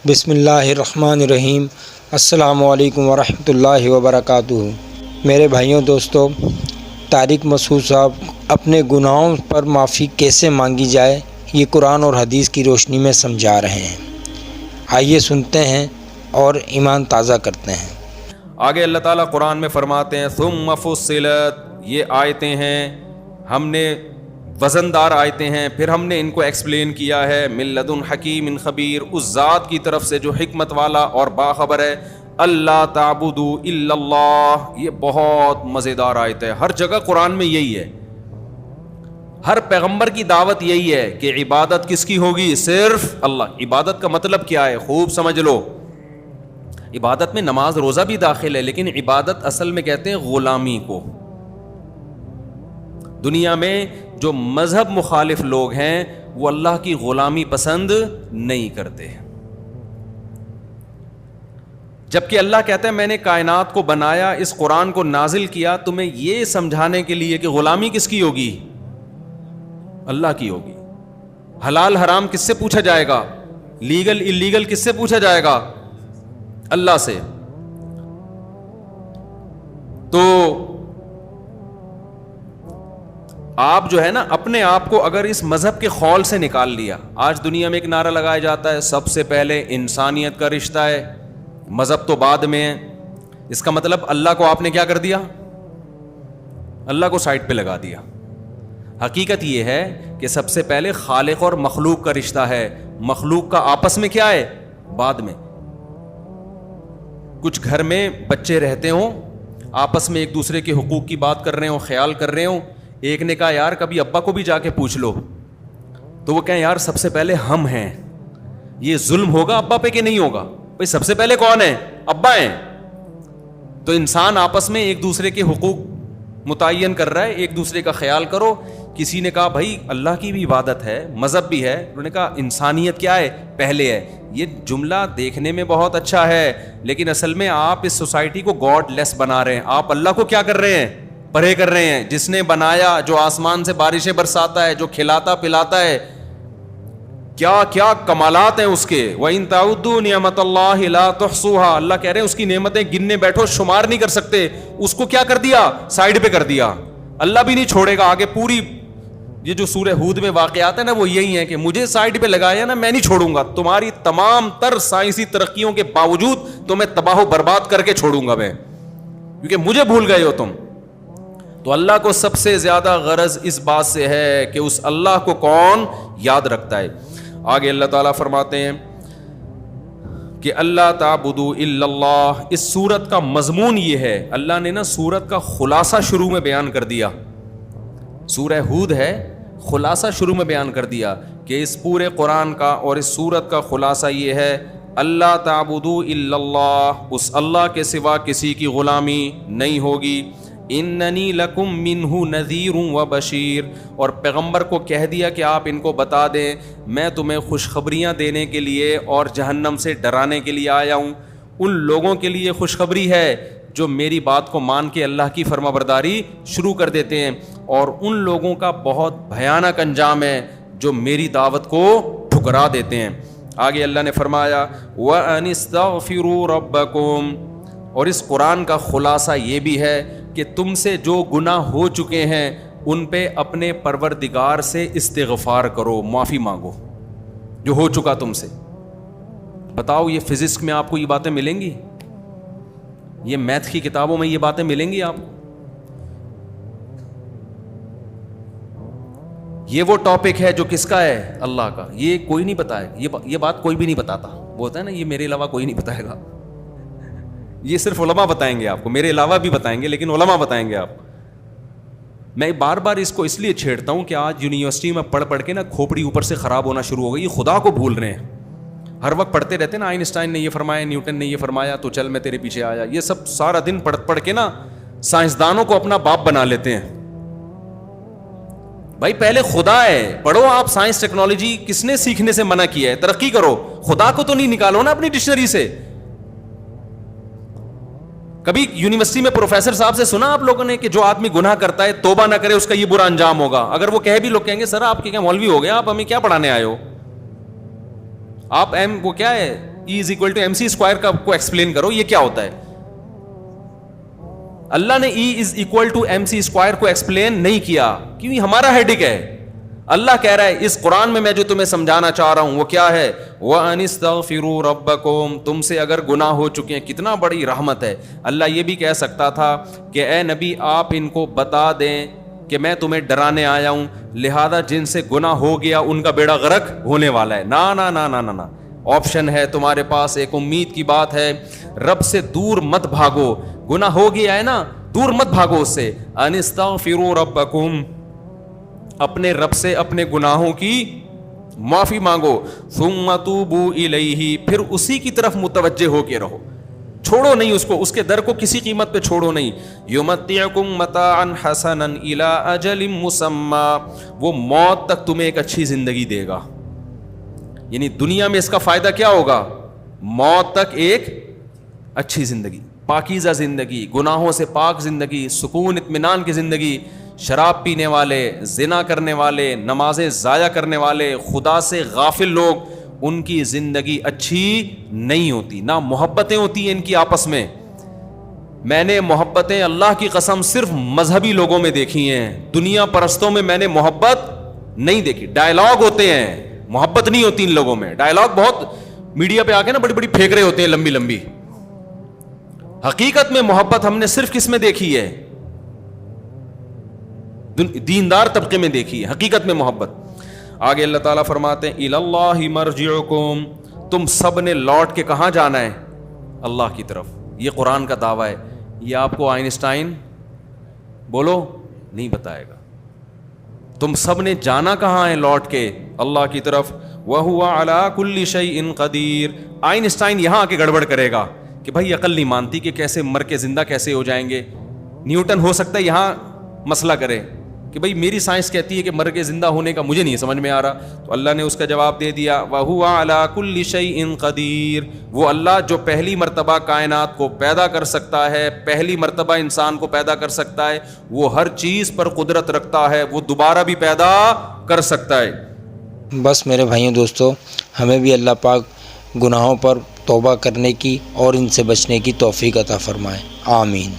بسم اللہ الرحمن الرحیم۔ السلام علیکم ورحمۃ اللہ وبرکاتہ۔ میرے بھائیوں دوستوں، طارق مسعود صاحب اپنے گناہوں پر معافی کیسے مانگی جائے یہ قرآن اور حدیث کی روشنی میں سمجھا رہے ہیں۔ آئیے سنتے ہیں اور ایمان تازہ کرتے ہیں۔ آگے اللہ تعالیٰ قرآن میں فرماتے ہیں ثم فصلت، یہ آیتیں ہیں ہم نے وزندار آیتیں ہیں، پھر ہم نے ان کو ایکسپلین کیا ہے من لدن حکیم خبیر، اس ذات کی طرف سے جو حکمت والا اور باخبر ہے۔ اللہ تعبدوا الا اللہ، یہ بہت مزیدار آیت ہے، ہر جگہ قرآن میں یہی ہے، ہر پیغمبر کی دعوت یہی ہے کہ عبادت کس کی ہوگی؟ صرف اللہ۔ عبادت کا مطلب کیا ہے؟ خوب سمجھ لو، عبادت میں نماز روزہ بھی داخل ہے، لیکن عبادت اصل میں کہتے ہیں غلامی کو۔ دنیا میں جو مذہب مخالف لوگ ہیں وہ اللہ کی غلامی پسند نہیں کرتے، جبکہ اللہ کہتا ہے میں نے کائنات کو بنایا، اس قرآن کو نازل کیا تمہیں یہ سمجھانے کے لیے کہ غلامی کس کی ہوگی؟ اللہ کی ہوگی۔ حلال حرام کس سے پوچھا جائے گا؟ لیگل اللیگل کس سے پوچھا جائے گا؟ اللہ سے۔ تو آپ جو ہے نا اپنے آپ کو اگر اس مذہب کے خول سے نکال لیا، آج دنیا میں ایک نعرہ لگایا جاتا ہے سب سے پہلے انسانیت کا رشتہ ہے، مذہب تو بعد میں ہے، اس کا مطلب اللہ کو آپ نے کیا کر دیا؟ اللہ کو سائڈ پہ لگا دیا۔ حقیقت یہ ہے کہ سب سے پہلے خالق اور مخلوق کا رشتہ ہے، مخلوق کا آپس میں کیا ہے؟ بعد میں۔ کچھ گھر میں بچے رہتے ہوں، آپس میں ایک دوسرے کے حقوق کی بات کر رہے ہوں، خیال کر رہے ہوں، ایک نے کہا یار کبھی ابا کو بھی جا کے پوچھ لو، تو وہ کہیں یار سب سے پہلے ہم ہیں، یہ ظلم ہوگا ابا پہ کہ نہیں ہوگا؟ بھئی سب سے پہلے کون ہے؟ ابا ہیں۔ تو انسان آپس میں ایک دوسرے کے حقوق متعین کر رہا ہے، ایک دوسرے کا خیال کرو۔ کسی نے کہا بھائی اللہ کی بھی عبادت ہے، مذہب بھی ہے، انہوں نے کہا انسانیت کیا ہے؟ پہلے ہے۔ یہ جملہ دیکھنے میں بہت اچھا ہے، لیکن اصل میں آپ اس سوسائٹی کو گاڈ لیس بنا رہے ہیں۔ آپ اللہ کو کیا کر رہے ہیں؟ پرے کر رہے ہیں۔ جس نے بنایا، جو آسمان سے بارشیں برساتا ہے، جو کھلاتا پلاتا ہے، کیا کیا کمالات ہیں اس کے۔ وَإِن تَعُدُّوا نِعْمَتَ اللَّهِ لَا تُحْصُوهَا، اللہ کہہ رہے ہیں اس کی نعمتیں گننے بیٹھو شمار نہیں کر سکتے۔ اس کو کیا کر دیا؟ سائیڈ پہ کر دیا۔ اللہ بھی نہیں چھوڑے گا آگے۔ پوری یہ جو سورہ ہود میں واقعات ہیں نا وہ یہی ہیں کہ مجھے سائیڈ پہ لگایا نا، میں نہیں چھوڑوں گا، تمہاری تمام تر سائنسی ترقیوں کے باوجود تمہیں تباہ و برباد کر کے چھوڑوں گا میں، کیونکہ مجھے بھول گئے ہو تم۔ تو اللہ کو سب سے زیادہ غرض اس بات سے ہے کہ اس اللہ کو کون یاد رکھتا ہے۔ آگے اللہ تعالیٰ فرماتے ہیں کہ اللہ تعبدوا الا اللہ۔ اس سورت کا مضمون یہ ہے، اللہ نے نا سورت کا خلاصہ شروع میں بیان کر دیا، سورہ ہود ہے، خلاصہ شروع میں بیان کر دیا کہ اس پورے قرآن کا اور اس سورت کا خلاصہ یہ ہے اللہ تعبدوا الا اللہ، اس اللہ کے سوا کسی کی غلامی نہیں ہوگی۔ اننی لکم منہ نذیر و بشیر، اور پیغمبر کو کہہ دیا کہ آپ ان کو بتا دیں میں تمہیں خوشخبریاں دینے کے لیے اور جہنم سے ڈرانے کے لیے آیا ہوں۔ ان لوگوں کے لیے خوشخبری ہے جو میری بات کو مان کے اللہ کی فرما برداری شروع کر دیتے ہیں، اور ان لوگوں کا بہت بھیانک انجام ہے جو میری دعوت کو ٹھکرا دیتے ہیں۔ آگے اللہ نے فرمایا وَأَنِ اسْتَغْفِرُوا رَبَّكُمْ، اور اس قرآن کا خلاصہ یہ بھی ہے کہ تم سے جو گناہ ہو چکے ہیں ان پہ اپنے پروردگار سے استغفار کرو، معافی مانگو جو ہو چکا تم سے۔ بتاؤ یہ فزکس میں آپ کو یہ باتیں ملیں گی؟ یہ میتھ کی کتابوں میں یہ باتیں ملیں گی آپ کو؟ یہ وہ ٹاپک ہے جو کس کا ہے؟ اللہ کا۔ یہ کوئی نہیں بتائے، یہ بات کوئی بھی نہیں بتاتا۔ وہ ہوتا ہے نا یہ میرے علاوہ کوئی نہیں بتائے گا، یہ صرف علماء بتائیں گے آپ کو، میرے علاوہ بھی بتائیں گے لیکن علماء بتائیں گے آپ۔ میں بار بار اس کو اس لیے چھیڑتا ہوں کہ آج یونیورسٹی میں پڑھ پڑھ کے نا کھوپڑی اوپر سے خراب ہونا شروع ہو گئی، یہ خدا کو بھول رہے ہیں۔ ہر وقت پڑھتے رہتے نا آئنسٹائن نے یہ فرمایا، نیوٹن نے یہ فرمایا، تو چل میں تیرے پیچھے آیا، یہ سب سارا دن پڑھ کے نا سائنسدانوں کو اپنا باپ بنا لیتے ہیں۔ بھائی پہلے خدا ہے، پڑھو آپ سائنس ٹیکنالوجی، کس نے سیکھنے سے منع کیا ہے؟ ترقی کرو، خدا کو تو نہیں نکالو نا اپنی ڈکشنری سے۔ کبھی یونیورسٹی میں پروفیسر صاحب سے سنا آپ لوگوں نے کہ جو آدمی گناہ کرتا ہے توبہ نہ کرے اس کا یہ برا انجام ہوگا؟ اگر وہ کہے بھی لوگ کہیں گے سر آپ کے کیا مولوی ہو گئے، آپ ہمیں کیا پڑھانے آئے ہو؟ آپ وہ کیا ہے E is equal to MC square کا کو ایکسپلین کرو, یہ کیا ہوتا ہے. اللہ نے E is equal to MC square کو ایکسپلین نہیں کیا, کیونکہ ہمارا ہیڈک ہے. اللہ کہہ رہا ہے اس قرآن میں جو تمہیں سمجھانا چاہ رہا ہوں وہ کیا ہے, وَأَنِ اسْتَغْفِرُوا رَبَّكُمْ, تم سے اگر گناہ ہو چکے ہیں. کتنا بڑی رحمت ہے. اللہ یہ بھی کہہ سکتا تھا کہ اے نبی آپ ان کو بتا دیں کہ میں تمہیں ڈرانے آیا ہوں, لہذا جن سے گناہ ہو گیا ان کا بیڑا غرق ہونے والا ہے. نا نا نا نا نا, آپشن ہے تمہارے پاس, ایک امید کی بات ہے. رب سے دور مت بھاگو, گناہ ہو گیا ہے نا, دور مت بھاگو اس سے. ان استغفروا ربکم, اپنے رب سے اپنے گناہوں کی معافی مانگو. ثم توبوا الیہ, پھر اسی کی طرف متوجہ ہو کے رہو, چھوڑو نہیں اس کو, اس کے در کو کسی قیمت پہ چھوڑو نہیں. یمتعکم متاعا حسنا الی اجل مسمی, وہ موت تک تمہیں ایک اچھی زندگی دے گا. یعنی دنیا میں اس کا فائدہ کیا ہوگا, موت تک ایک اچھی زندگی, پاکیزہ زندگی, گناہوں سے پاک زندگی, سکون اطمینان کی زندگی. شراب پینے والے, زنا کرنے والے, نمازیں ضائع کرنے والے, خدا سے غافل لوگ, ان کی زندگی اچھی نہیں ہوتی. نہ محبتیں ہوتی ہیں ان کی آپس میں. میں نے محبتیں اللہ کی قسم صرف مذہبی لوگوں میں دیکھی ہیں, دنیا پرستوں میں میں نے محبت نہیں دیکھی. ڈائلاگ ہوتے ہیں, محبت نہیں ہوتی ان لوگوں میں. ڈائلاگ بہت میڈیا پہ آ کے نا بڑی بڑی پھینک رہے ہوتے ہیں, لمبی لمبی. حقیقت میں محبت ہم نے صرف کس میں دیکھی ہے, دیندار طبقے میں دیکھی ہے حقیقت میں محبت. آگے اللہ تعالیٰ فرماتے ہیں الی اللہ مرجعکم, تم سب نے لوٹ کے کہاں جانا ہے, اللہ کی طرف. یہ قرآن کا دعویٰ ہے, یہ آپ کو آئنسٹائن بولو نہیں بتائے گا. تم سب نے جانا کہاں ہے لوٹ کے, اللہ کی طرف. وَهُوَ عَلَىٰ كُلِّ شَيْءٍ قَدِيرٌ, آئنسٹائن یہاں آ کے گڑبڑ کرے گا کہ بھائی عقل نہیں مانتی کہ کیسے مر کے زندہ کیسے ہو جائیں گے. نیوٹن ہو سکتا ہے یہاں مسئلہ کرے کہ بھئی میری سائنس کہتی ہے کہ مر کے زندہ ہونے کا, مجھے نہیں سمجھ میں آ رہا. تو اللہ نے اس کا جواب دے دیا, وَهُوَ عَلَىٰ كُلِّ شَيْءٍ قَدِيرٌ, وہ اللہ جو پہلی مرتبہ کائنات کو پیدا کر سکتا ہے, پہلی مرتبہ انسان کو پیدا کر سکتا ہے, وہ ہر چیز پر قدرت رکھتا ہے, وہ دوبارہ بھی پیدا کر سکتا ہے. بس میرے بھائیوں دوستو, ہمیں بھی اللہ پاک گناہوں پر توبہ کرنے کی اور ان سے بچنے کی توفیق عطا فرمائے. آمین.